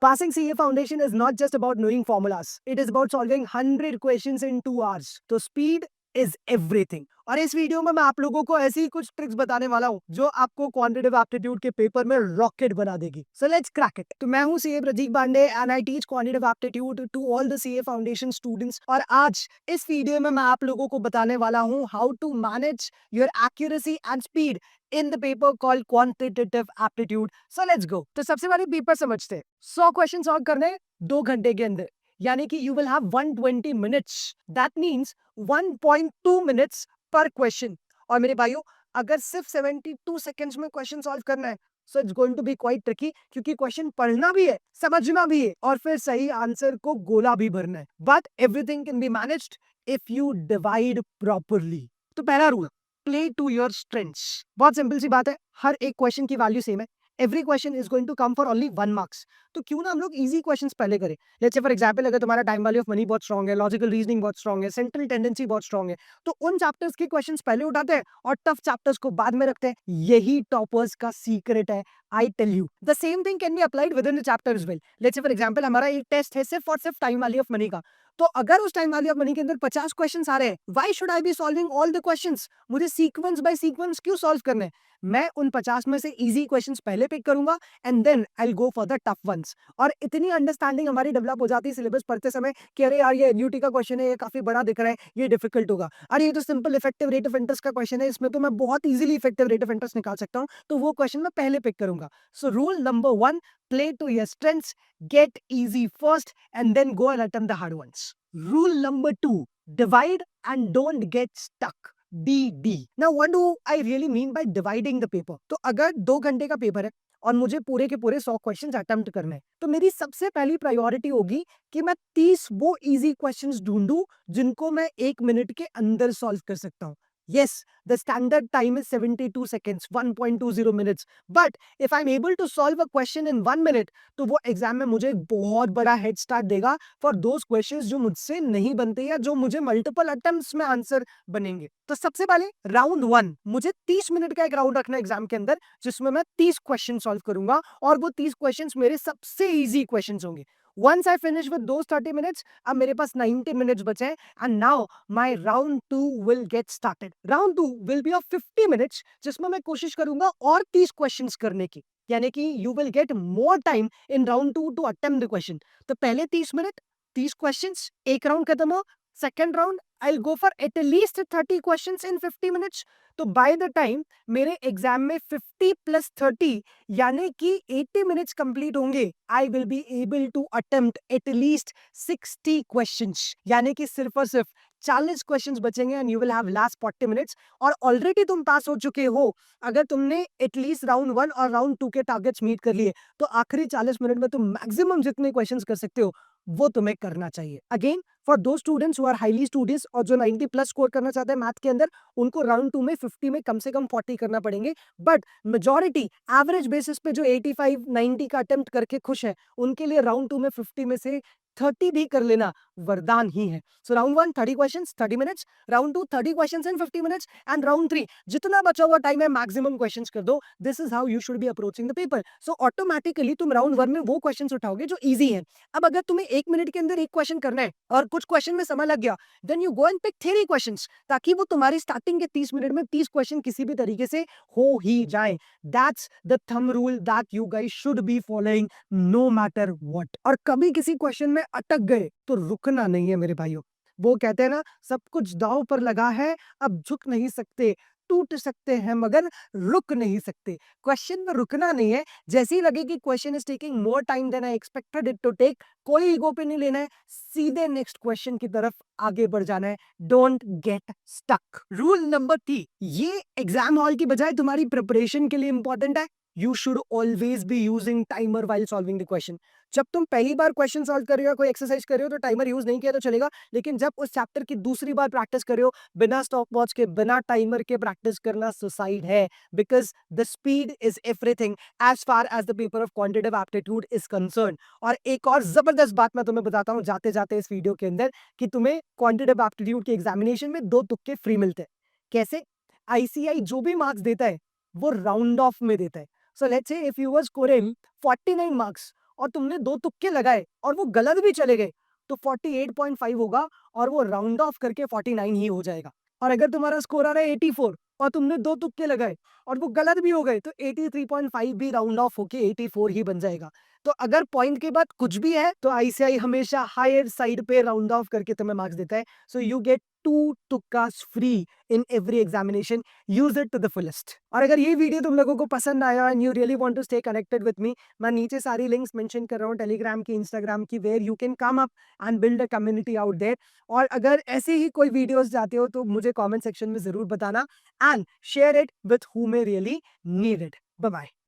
Passing CA Foundation is not just about knowing formulas. It is about solving 100 questions in 2 hours. तो speed is everything. और इस video में मैं आप लोगों को ऐसी कुछ ट्रिक्स बताने वाला हूं जो आपको क्वांटिटेटिव एप्टीट्यूड के पेपर में रॉकेट बना देगी. So let's crack it. तो मैं हूं CA Prateek Pandey and I teach quantitative aptitude to all the CA foundation students. और आज इस वीडियो में मैं आप लोगों को बताने वाला हूं how to manage your accuracy and speed in the paper called quantitative aptitude. So let's go. तो सबसे पहले पेपर समझते हैं. 100 क्वेश्चन सॉल्व करने 2 घंटे के अंदर, यानी कि you will have 120 minutes. That means 1.2 minutes पर क्वेश्चन. और मेरे भाइयों, अगर सिर्फ 72 सेकंड्स में क्वेश्चन सॉल्व करना है, so it's going to be quite tricky, क्योंकि क्वेश्चन पढ़ना भी है, समझना भी है और फिर सही आंसर को गोला भी भरना है. But everything can be managed if you divide properly. तो पहला rule, play to your strengths. बहुत सिंपल सी बात है, हर एक क्वेश्चन की वैल्यू सेम है. Every question is going to come for only 1 marks. तो क्यों ना हम लोग इजी क्वेश्चंस पहले करें. लेट्स से फॉर एग्जांपल, अगर तुम्हारा टाइम वैल्यू ऑफ मनी बहुत स्ट्रांग है, लॉजिकल रीजनिंग बहुत स्ट्रांग है, सेंट्रल टेंडेंसी बहुत स्ट्रांग है, तो उन चैप्टर्स के क्वेश्चंस पहले उठाते हैं और टफ चैप्टर्स को बाद में रखते हैं. यही टॉपर्स का सीक्रेट है. I tell you, the same thing can be applied within the chapter as well. Let's say for example, हमारा एक टेस्ट है सिर्फ और सिर्फ टाइम वैल्यू ऑफ मनी का. तो अगर उस टाइम वैल्यू ऑफ मनी के अंदर 50 क्वेश्चंस आ रहे हैं, why should I be solving all the questions. मुझे सीक्वेंस बाय सीक्वेंस क्यों सॉल्व करने हैं. मैं उन 50 में से इजी क्वेश्चंस पहले पिक करूंगा and then I will go for the tough ones. और इतनी अंडरस्टैंडिंग हमारी डेवलप हो जाती है सिलेबस पढ़ते समय कि अरे यार, ये एनयूटी का क्वेश्चन है, ये काफी बड़ा दिख रहा है, ये डिफिकल्ट होगा. अरे ये तो simple effective rate of interest का क्वेश्चन है, इसमें तो मैं बहुत easily effective rate of interest निकाल सकता हूं, तो वो क्वेश्चन मैं पहले पिक करूंगा. So rule number 1, play to your strengths, get easy first and then go and attempt the hard ones. Rule number 2, divide and don't get stuck. DD. Now what do I really mean by dividing the paper? तो अगर 2 घंटे का paper है और मुझे पूरे के पूरे 100 क्वेश्चंस अटेम्प्ट करने हैं, तो मेरी सबसे पहली प्रायोरिटी होगी कि मैं 30 वो इजी क्वेश्चंस ढूंढूं जिनको मैं 1 मिनट के अंदर सॉल्व कर सकता हूं. Yes, the standard time is 72 seconds, 1.20 minutes. But if I'm able to solve a question in 1 minute, तो वो एग्जाम में मुझे एक बहुत बड़ा हेड स्टार्ट देगा फॉर दोज क्वेश्चंस जो मुझसे नहीं बनते या जो मुझे मल्टीपल अटेम्प्ट्स में आंसर बनेंगे. तो सबसे पहले राउंड 1, मुझे 30 मिनट का एक राउंड रखना है एग्जाम के अंदर, जिसमें मैं 30 क्वेश्चन सॉल्व करूंगा और वो 30 क्वेश्चंस मेरे सबसे इजी क्वेश्चंस होंगे. Once I finish with those 30 minutes, अब मेरे पास 90 minutes बचे हैं and now my round 2 will get started. Round 2 will be of 50 minutes, जिसमें मैं कोशिश करूंगा और 30 questions करने की. यानी कि you will get more time in round 2 to attempt the question. तो पहले 30 मिनट 30 questions, एक राउंड खत्म हो. Second round I'll go for at least 30 questions in 50 minutes. तो by the time मेरे एग्जाम में 50 plus 30 यानी कि 80 मिनट्स कंप्लीट होंगे, I will be able to attempt at least 60 questions. यानी कि सिर्फ और सिर्फ 40 क्वेश्चंस बचेंगे and you will have last 40 minutes. और ऑलरेडी तुम पास हो चुके हो अगर तुमने एटलीस्ट राउंड 1 और राउंड 2 के टारगेट्स मीट कर लिए. तो आखिरी 40 मिनट में तुम मैक्सिमम जितने क्वेश्चंस कर सकते हो वो तुम्हें करना चाहिए. Again, for those students who are highly studious और जो 90 प्लस स्कोर करना चाहते हैं मैथ के अंदर, उनको राउंड 2 में 50 में कम से कम 40 करना पड़ेंगे. बट मेजॉरिटी एवरेज बेसिस पे जो 85 90 का अटेम्प्ट करके खुश है, उनके लिए राउंड 2 में 50 में से 30 भी कर लेना वरदान ही है. सो round 1 30 questions 30 minutes, round 2 30 questions in 50 minutes and round 3 जितना बचा हुआ टाइम है मैक्सिमम क्वेश्चंस कर दो. This is how you should be approaching the paper. So automatically तुम राउंड 1 में वो क्वेश्चंस उठाओगे जो इजी है. अब अगर तुम्हें 1 मिनट के अंदर एक क्वेश्चन करना है और कुछ क्वेश्चन में समय लग गया, then you go and pick 3 questions, ताकि वो तुम्हारी स्टार्टिंग के 30 मिनट में 30 क्वेश्चन किसी भी तरीके से हो ही जाए. That's the thumb rule that you guys should be following no matter what. और कभी किसी क्वेश्चन में अटक गए तो रुकना नहीं है मेरे भाइयों. वो कहते हैं ना, सब कुछ दांव पर लगा है, अब झुक नहीं सकते, टूट सकते हैं मगर रुक नहीं सकते. क्वेश्चन में रुकना नहीं है. जैसे ही लगे कि question is taking more time than I expected it to take, कोई ईगो पे नहीं लेना है, सीधे नेक्स्ट क्वेश्चन की तरफ आगे बढ़ जाना है. Don't get stuck. Rule number 3, ये एग्जाम हॉल की बजाय तुम्हारी प्रिपरेशन के लिए इंपॉर्टेंट है. You should always be using timer while solving the question. जब तुम पहली बार क्वेश्चन सॉल्व कर रहे हो, कोई एक्सरसाइज कर रहे हो, तो टाइमर यूज नहीं किया तो चलेगा. लेकिन जब उस चैप्टर की दूसरी बार प्रैक्टिस कर रहे हो, बिना स्टॉप वॉच के, बिना टाइमर के प्रैक्टिस करना सुसाइड है. Because the speed is everything as far as the paper of quantitative aptitude is concern. और एक और जबरदस्त बात मैं तुम्हें बताता हूं जाते जाते इस वीडियो के अंदर, कि तुम्हें क्वांटिटेटिव एप्टीट्यूड के एग्जामिनेशन में 2 तुक्के फ्री मिलते हैं. कैसे? आईसीआई जो भी मार्क्स देता है वो राउंड ऑफ में देता है. So let's say if you were scoring 49 marks और तुमने 2 तुक्के लगाए और वो गलत भी चले गए, तो 48.5 होगा और वो राउंड ऑफ करके 49 ही हो जाएगा। और अगर तुम्हारा स्कोर आ रहा है 84 और तुमने 2 तुक्के लगाए और वो गलत भी हो गए, तो 83.5 भी राउंड ऑफ होके 84 ही बन जाएगा। तो अगर पॉइंट के बाद कुछ भी है, तो आईसीआई हमेशा हायर साइड पे राउंड ऑफ करके तुम्हें मार्क्स देता है। सो यू गेट 2 तुक्कास free in every examination. Use it to the fullest. और अगर ये वीडियो तुम लोगों को पसंद आया and you really want to stay connected with me, मैं नीचे सारी लिंक्स मेंशन कर रहा हूँ, टेलीग्राम की, इंस्टाग्राम की, where you can come up and build a community out there. और अगर ऐसे ही कोई वीडियोस चाहते हो तो मुझे कमेंट सेक्शन में जरूर बताना and share it with who may really need it. Bye bye.